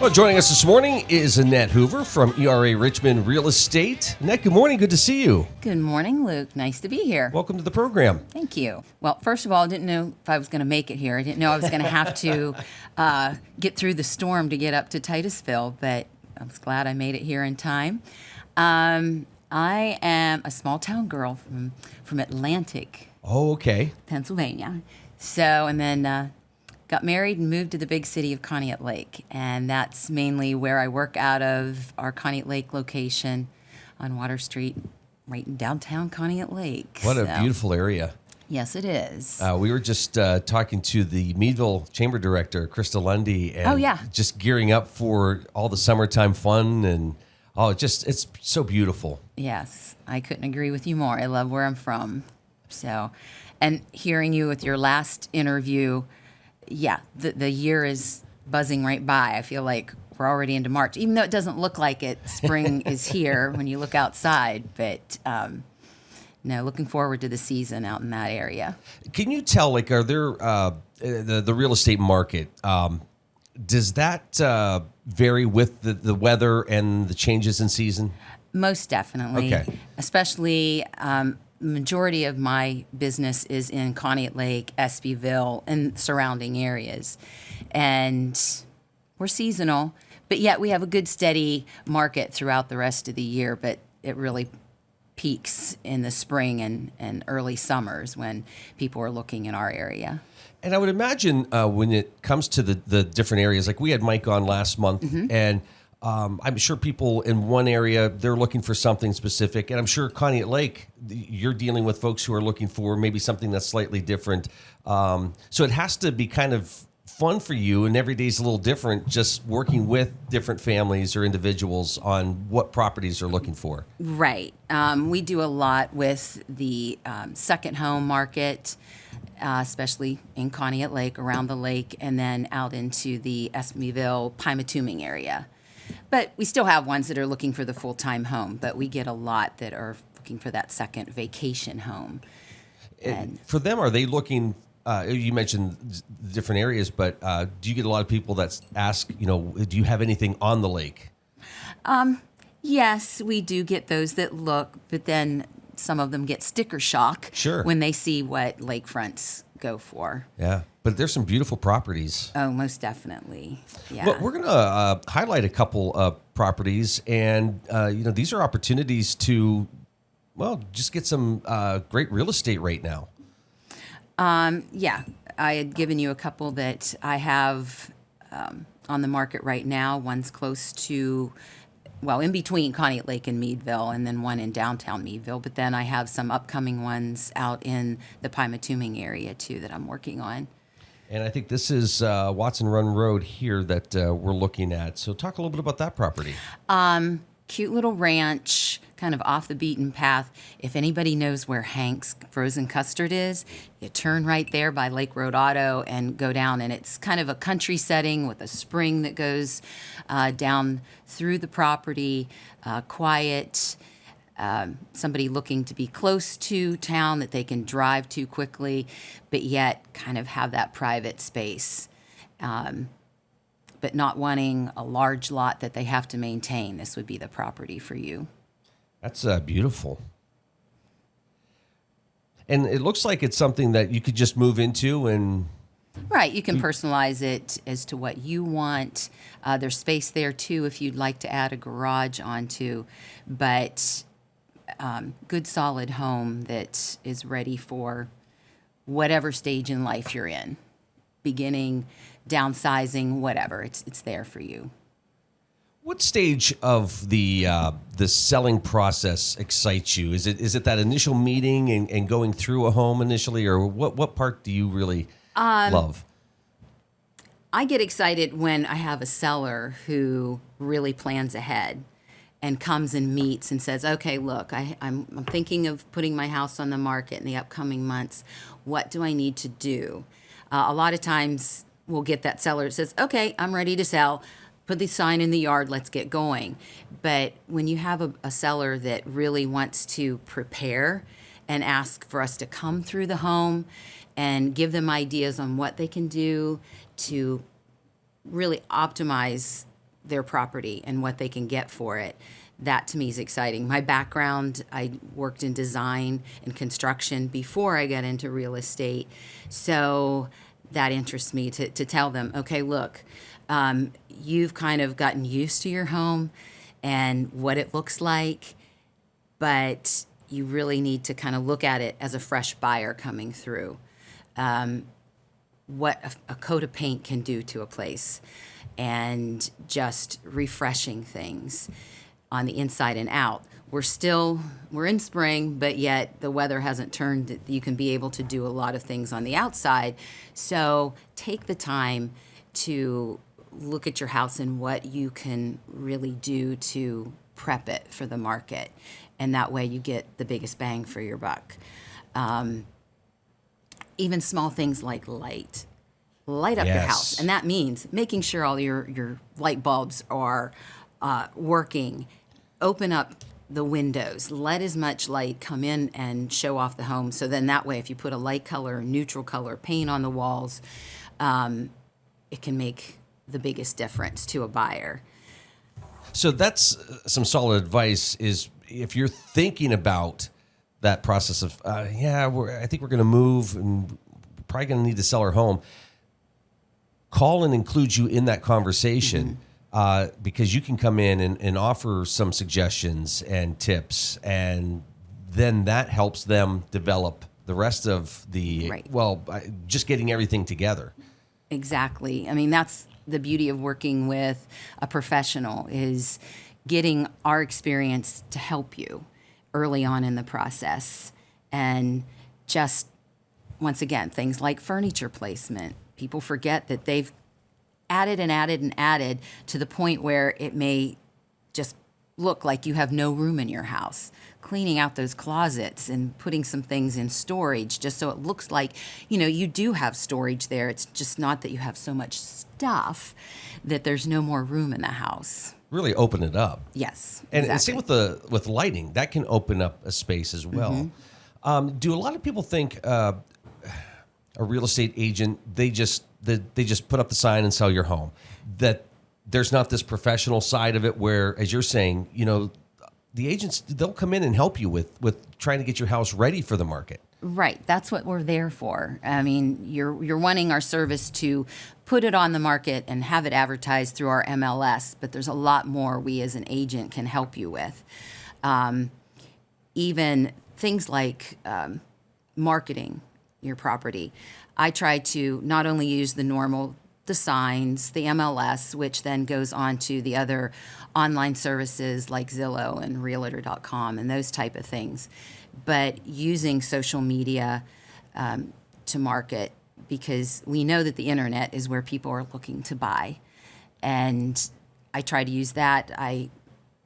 Well, joining us this morning is Annette Hoover from ERA Richmond Real Estate. Annette, good morning. Good to see you. Good morning, Luke. Nice to be here. Welcome to the program. Thank you. Well, first of all, I didn't know if I was going to make it here. I didn't know I was going to have to get through the storm to get up to Titusville, but I was glad I made it here in time. I am a small town girl from Atlantic, Oh, okay. Pennsylvania. So, and then got married and moved to the big city of Conneaut Lake, and that's mainly where I work out of our Conneaut Lake location on Water Street, right in downtown Conneaut Lake. What a beautiful area. Yes, it is. We were just talking to the Meadville Chamber Director, Krista Lundy, and Oh, yeah. just gearing up for all the summertime fun, and it's so beautiful. Yes, I couldn't agree with you more. I love where I'm from. So, and hearing you with your last interview, yeah, the year is buzzing right by. I feel like we're already into March, even though it doesn't look like it. Spring is here when you look outside, but no, looking forward to the season out in that area. Can you tell, like, are there the real estate market? Does that vary with the weather and the changes in season? Most definitely. Okay. Especially, majority of my business is in Conneaut Lake, Espyville, and surrounding areas. And we're seasonal, but yet we have a good steady market throughout the rest of the year, but it really peaks in the spring and early summers when people are looking in our area. And I would imagine when it comes to the different areas, like we had Mike on last month, and I'm sure people in one area, they're looking for something specific. And I'm sure Conneaut Lake, you're dealing with folks who are looking for maybe something that's slightly different. So it has to be kind of fun for you, and every day's a little different, just working with different families or individuals on what properties they're looking for. Right. We do a lot with the second home market, especially in Conneaut Lake, around the lake, and then out into the Espyville, Pymatuming area. But we still have ones that are looking for the full-time home, but we get a lot that are looking for that second vacation home. And for them, are they looking, you mentioned different areas, but do you get a lot of people that ask, do you have anything on the lake? Yes, we do get those that look, but then some of them get sticker shock when they see what lakefronts go for. Yeah, but there's some beautiful properties. Oh, most definitely. Yeah. But we're going to highlight a couple of properties, and these are opportunities to, just get some great real estate right now. Yeah, I had given you a couple that I have on the market right now. One's close to, in between Conneaut Lake and Meadville, and then one in downtown Meadville. But then I have some upcoming ones out in the Pymatuming area, too, that I'm working on. And I think this is Watson Run Road here that we're looking at. So talk a little bit about that property. Cute little ranch, kind of off the beaten path. If anybody knows where Hank's Frozen Custard is, you turn right there by Lake Road Auto and go down. And it's kind of a country setting with a spring that goes down through the property, quiet. Somebody looking to be close to town that they can drive to quickly, but yet kind of have that private space. But not wanting a large lot that they have to maintain. This would be the property for you. That's beautiful. And it looks like it's something that you could just move into and... Right, you can personalize it as to what you want. There's space there, too, if you'd like to add a garage onto. But good, solid home that is ready for whatever stage in life you're in. Beginning, downsizing, whatever. It's there for you. What stage of the selling process excites you? Is it that initial meeting and going through a home initially, or what part do you really love? I get excited when I have a seller who really plans ahead and comes and meets and says, okay, look, I'm thinking of putting my house on the market in the upcoming months. What do I need to do? A lot of times we'll get that seller that says, okay, I'm ready to sell. Put the sign in the yard, let's get going. But when you have a seller that really wants to prepare and ask for us to come through the home and give them ideas on what they can do to really optimize their property and what they can get for it. That to me is exciting. My background, I worked in design and construction before I got into real estate. So that interests me to tell them, okay, look, you've kind of gotten used to your home and what it looks like, but you really need to kind of look at it as a fresh buyer coming through. What a coat of paint can do to a place, and just refreshing things on the inside and out. We're in spring, but yet the weather hasn't turned. You can be able to do a lot of things on the outside. So take the time to look at your house and what you can really do to prep it for the market. And that way you get the biggest bang for your buck. Even small things like light up your house. And that means making sure all your light bulbs are working. Open up the windows. Let as much light come in and show off the home. So then that way, if you put a light color, neutral color paint on the walls, it can make the biggest difference to a buyer. So that's some solid advice. Is if you're thinking about that process of, I think we're going to move and we're probably going to need to sell our home, call and include you in that conversation, because you can come in and offer some suggestions and tips, and then that helps them develop the rest of the, just getting everything together. Exactly. I mean, that's the beauty of working with a professional, is getting our experience to help you early on in the process. And just, once again, things like furniture placement. People forget that they've added and added and added to the point where it may just look like you have no room in your house. Cleaning out those closets and putting some things in storage just so it looks like, you do have storage there. It's just not that you have so much stuff that there's no more room in the house. Really open it up. Yes, and, exactly. and same with lighting, that can open up a space as well. Do a lot of people think a real estate agent, they just put up the sign and sell your home, that there's not this professional side of it where, as you're saying, the agents, they'll come in and help you with trying to get your house ready for the market? Right. That's what we're there for. I mean, you're wanting our service to put it on the market and have it advertised through our MLS, but there's a lot more we as an agent can help you with. Even things like marketing your property. I try to not only use the signs, the MLS, which then goes on to the other online services like Zillow and Realtor.com and those type of things, but using social media to market, because we know that the internet is where people are looking to buy. And I try to use that. I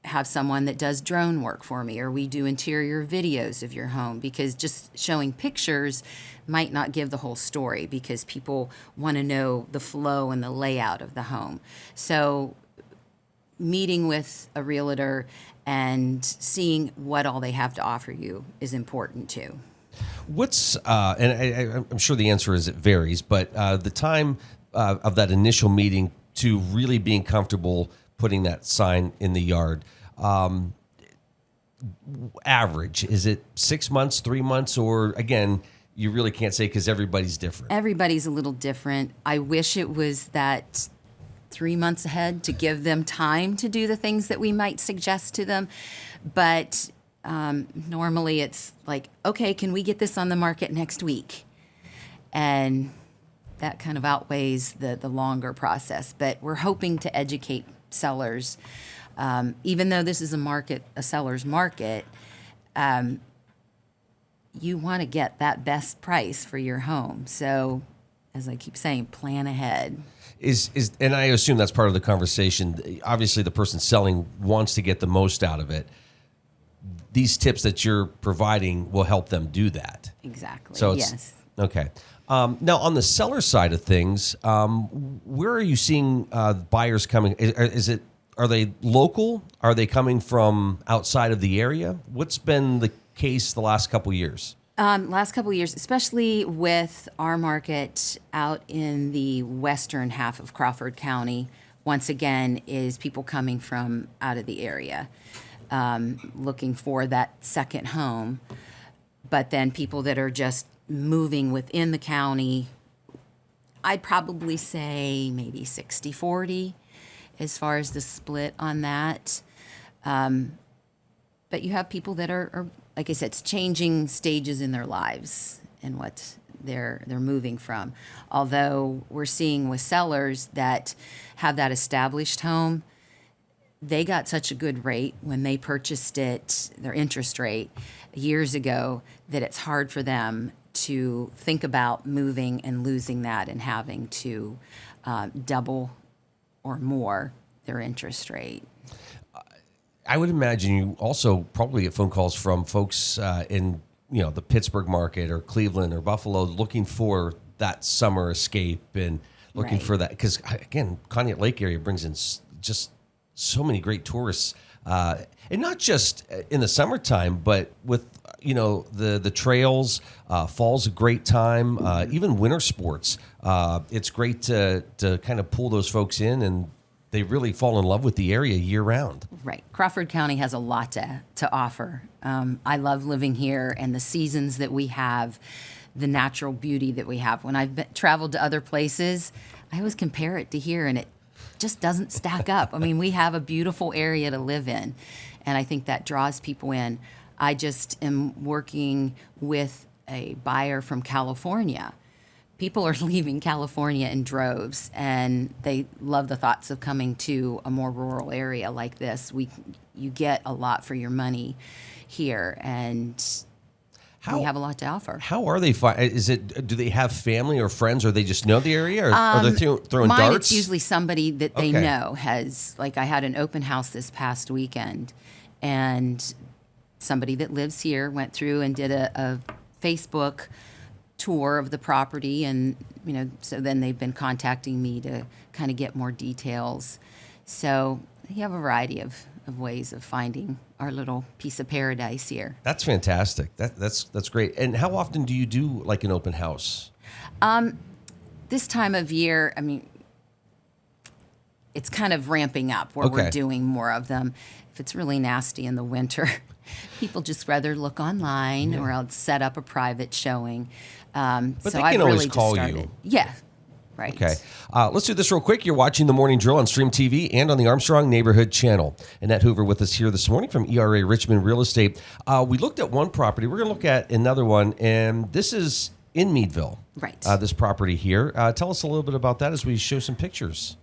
have someone that does drone work for me, or we do interior videos of your home, because just showing pictures might not give the whole story, because people want to know the flow and the layout of the home. So meeting with a realtor and seeing what all they have to offer you is important too. What's, and I'm sure the answer is it varies, but the time of that initial meeting to really being comfortable putting that sign in the yard, average, is it 6 months, 3 months, or again, you really can't say because everybody's different? Everybody's a little different. I wish it was that 3 months ahead to give them time to do the things that we might suggest to them. But normally it's like, okay, can we get this on the market next week? And that kind of outweighs the longer process. But we're hoping to educate sellers. Even though this is a seller's market, you want to get that best price for your home. So, as I keep saying, plan ahead. And I assume that's part of the conversation. Obviously, the person selling wants to get the most out of it. These tips that you're providing will help them do that. Exactly. So yes. Okay. Now, on the seller side of things, where are you seeing buyers coming? Are they local? Are they coming from outside of the area? What's been the case the last couple of years? Last couple of years, especially with our market out in the western half of Crawford County, once again, is people coming from out of the area, looking for that second home. But then people that are just moving within the county, I'd probably say maybe 60-40 as far as the split on that. But you have people that are, like I said, it's changing stages in their lives and what they're moving from. Although we're seeing with sellers that have that established home, they got such a good rate when they purchased it, their interest rate, years ago, that it's hard for them to think about moving and losing that and having to double or more their interest rate. I would imagine you also probably get phone calls from folks in the Pittsburgh market or Cleveland or Buffalo looking for that summer escape and looking for that. Because, again, Conneaut Lake area brings in just so many great tourists. And not just in the summertime, but with, the trails, fall's a great time, even winter sports. It's great to kind of pull those folks in, and they really fall in love with the area year round. Right. Crawford County has a lot to offer. I love living here and the seasons that we have, the natural beauty that we have. When I've traveled to other places, I always compare it to here, and it just doesn't stack up. I mean, we have a beautiful area to live in, and I think that draws people in. I just am working with a buyer from California. People are leaving California in droves, and they love the thoughts of coming to a more rural area like this. You get a lot for your money here, and we have a lot to offer. How are they? Do they have family or friends, or they just know the area, or are they throwing darts? It's usually somebody that they know has. Like, I had an open house this past weekend, and somebody that lives here went through and did a Facebook tour of the property, and so then they've been contacting me to kind of get more details. So you have a variety of ways of finding our little piece of paradise here. That's fantastic. That's great. And how often do you do like an open house? This time of year, I mean, it's kind of ramping up where we're doing more of them. If it's really nasty in the winter, people just rather look online, or I'll set up a private showing. But so they can always call you. Yeah, right. Okay. Let's do this real quick. You're watching The Morning Drill on Stream TV and on the Armstrong Neighborhood Channel. Annette Hoover with us here this morning from ERA Richmond Real Estate. We looked at one property. We're going to look at another one, and this is in Meadville. Right. This property here. Tell us a little bit about that as we show some pictures.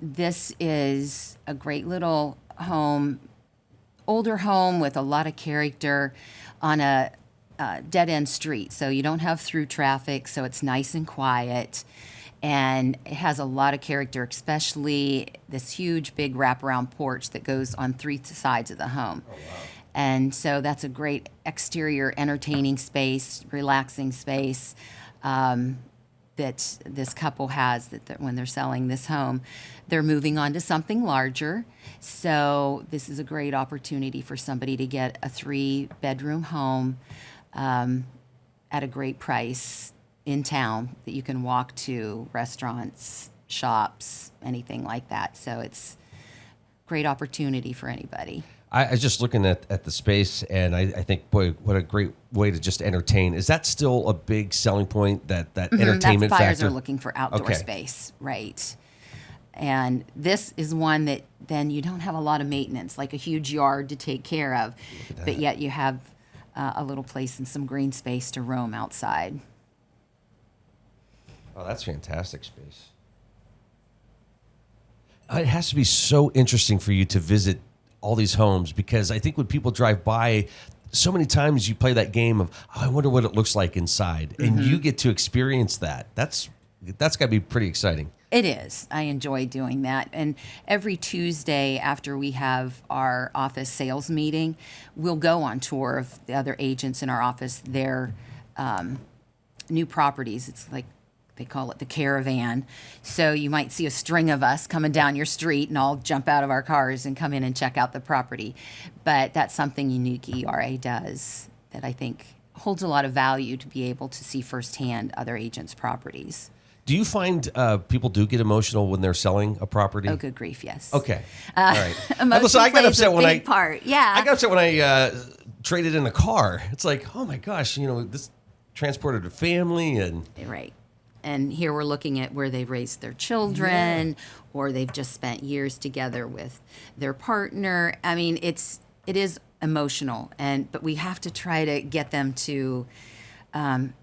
This is a great little home, older home with a lot of character on a dead-end street. So you don't have through traffic, so it's nice and quiet. And it has a lot of character, especially this huge, big wraparound porch that goes on 3 sides of the home. Oh, wow. And so that's a great exterior entertaining space, relaxing space that this couple has that when they're selling this home. They're moving on to something larger. So this is a great opportunity for somebody to get a 3-bedroom home at a great price in town that you can walk to, restaurants, shops, anything like that. So it's a great opportunity for anybody. I was just looking at the space, and I think, boy, what a great way to just entertain. Is that still a big selling point, that entertainment buyers factor? Are looking for outdoor space, right. And this is one that then you don't have a lot of maintenance, like a huge yard to take care of, but yet you have a little place and some green space to roam outside. Oh, that's fantastic space. It has to be so interesting for you to visit all these homes, because I think when people drive by, so many times you play that game of, I wonder what it looks like inside, and you get to experience that. That's got to be pretty exciting. It is. I enjoy doing that. And every Tuesday after we have our office sales meeting, we'll go on tour of the other agents in our office, their new properties. It's like they call it the caravan. So you might see a string of us coming down your street and all jump out of our cars and come in and check out the property. But that's something unique ERA does that I think holds a lot of value, to be able to see firsthand other agents' properties. Do you find people do get emotional when they're selling a property? Oh, good grief, yes. Okay. All right. Emotion Listen, I got plays upset a when big part. Yeah. I got upset when I traded in a car. It's like, oh my gosh, this transported a family and Right. And here we're looking at where they've raised their children, or they've just spent years together with their partner. I mean, it is emotional, but we have to try to get them to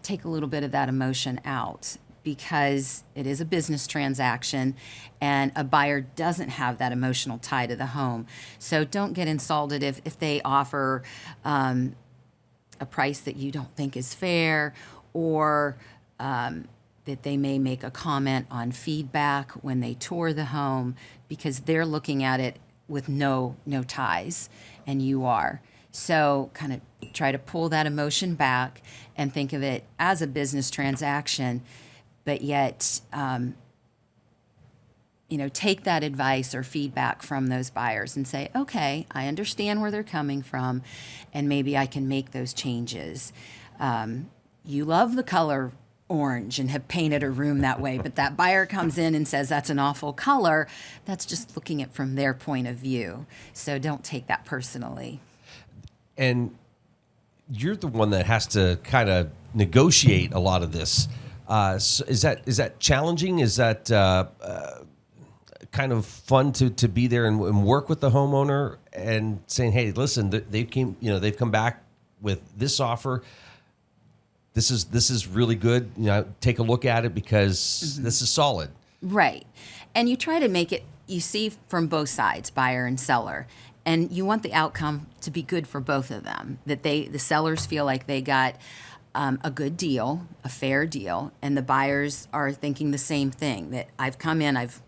take a little bit of that emotion out, because it is a business transaction and a buyer doesn't have that emotional tie to the home. So don't get insulted if they offer a price that you don't think is fair, or that they may make a comment on feedback when they tour the home, because they're looking at it with no ties, and you are. So kind of try to pull that emotion back and think of it as a business transaction, but yet, take that advice or feedback from those buyers and say, okay, I understand where they're coming from, and maybe I can make those changes. You love the color orange and have painted a room that way, but that buyer comes in and says that's an awful color. That's just looking at it from their point of view. So don't take that personally. And you're the one that has to kind of negotiate a lot of this. So is that challenging? Is that kind of fun to be there and work with the homeowner and saying, hey, listen, they've come back with this offer. This is really good. Take a look at it because this is solid. Right. And you try to make it, you see from both sides, buyer and seller. And you want the outcome to be good for both of them, that the sellers feel like they got a good deal, a fair deal, and the buyers are thinking the same thing, that I've come in, I've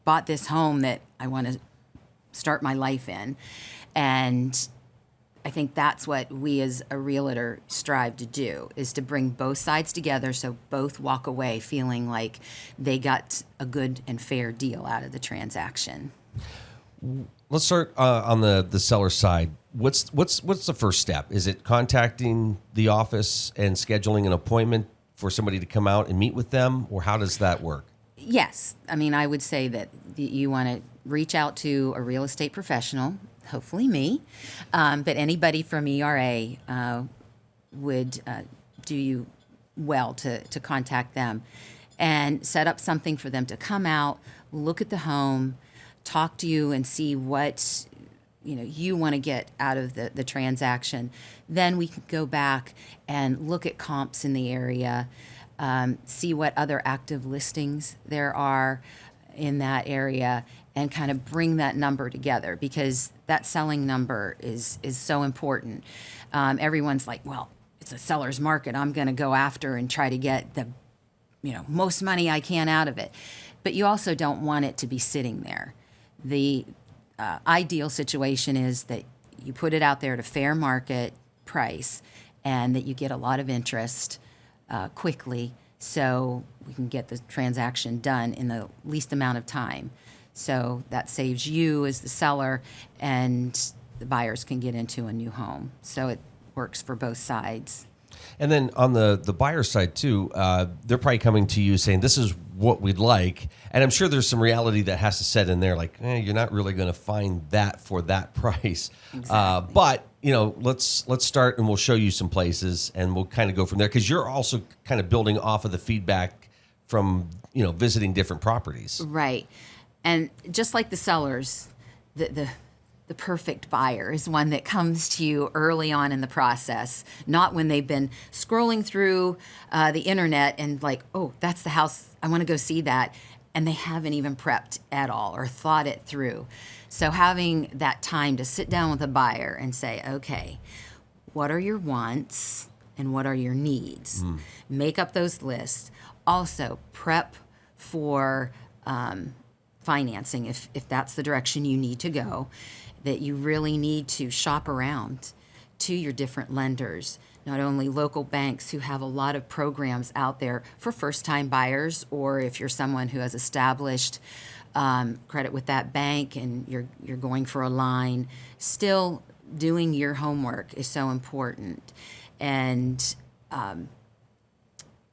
bought this home that I want to start my life in. And I think that's what we as a realtor strive to do, is to bring both sides together so both walk away feeling like they got a good and fair deal out of the transaction. Let's start on the seller side. What's the first step? Is it contacting the office and scheduling an appointment for somebody to come out and meet with them, or how does that work? Yes. I mean, I would say that you want to reach out to a real estate professional, hopefully me, but anybody from ERA would do you well to contact them and set up something for them to come out, look at the home, talk to you and see what you want to get out of the transaction. Then we can go back and look at comps in the area, see what other active listings there are in that area, and kind of bring that number together, because that selling number is so important. Everyone's like, well, it's a seller's market. I'm going to go after and try to get the most money I can out of it. But you also don't want it to be sitting there. The ideal situation is that you put it out there at a fair market price and that you get a lot of interest quickly, so we can get the transaction done in the least amount of time. So that saves you as the seller, and the buyers can get into a new home. So it works for both sides. And then on the buyer side too, they're probably coming to you saying, this is what we'd like. And I'm sure there's some reality that has to set in there, like, you're not really going to find that for that price. Exactly. But, let's start and we'll show you some places and we'll kind of go from there. Because you're also kind of building off of the feedback from, visiting different properties. Right. And just like the sellers, the perfect buyer is one that comes to you early on in the process, not when they've been scrolling through the internet and like, oh, that's the house, I want to go see that, and they haven't even prepped at all or thought it through. So having that time to sit down with a buyer and say, okay, what are your wants and what are your needs? Make up those lists. Also, prep for financing if that's the direction you need to go, that you really need to shop around to your different lenders, not only local banks who have a lot of programs out there for first-time buyers, or if you're someone who has established credit with that bank and you're going for a line, still doing your homework is so important. And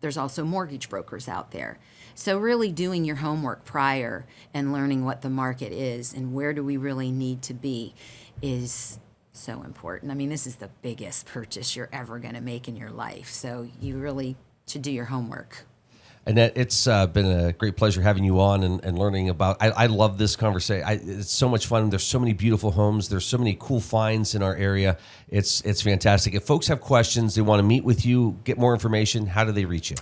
the there's also mortgage brokers out there. So really doing your homework prior and learning what the market is and where do we really need to be is so important. I mean, this is the biggest purchase you're ever going to make in your life. So you really should do your homework. Annette, it's been a great pleasure having you on and learning about. I love this conversation. It's so much fun. There's so many beautiful homes. There's so many cool finds in our area. It's fantastic. If folks have questions, they want to meet with you, get more information, how do they reach you?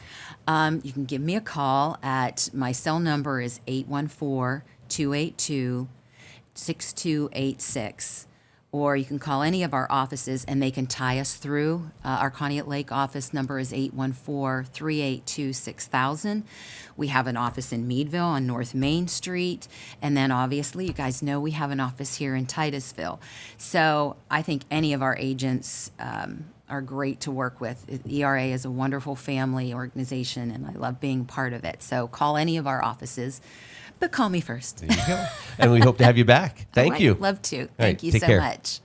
You can give me a call at my cell number is 814-282-6286. Or you can call any of our offices and they can tie us through. Our Conneaut Lake office number is 814-382-6000. We have an office in Meadville on North Main Street. And then obviously, you guys know we have an office here in Titusville. So I think any of our agents are great to work with. ERA is a wonderful family organization, and I love being part of it. So call any of our offices, but call me first. There you go. And we hope to have you back. Thank you. Love to. All right, Thank you take so care. much.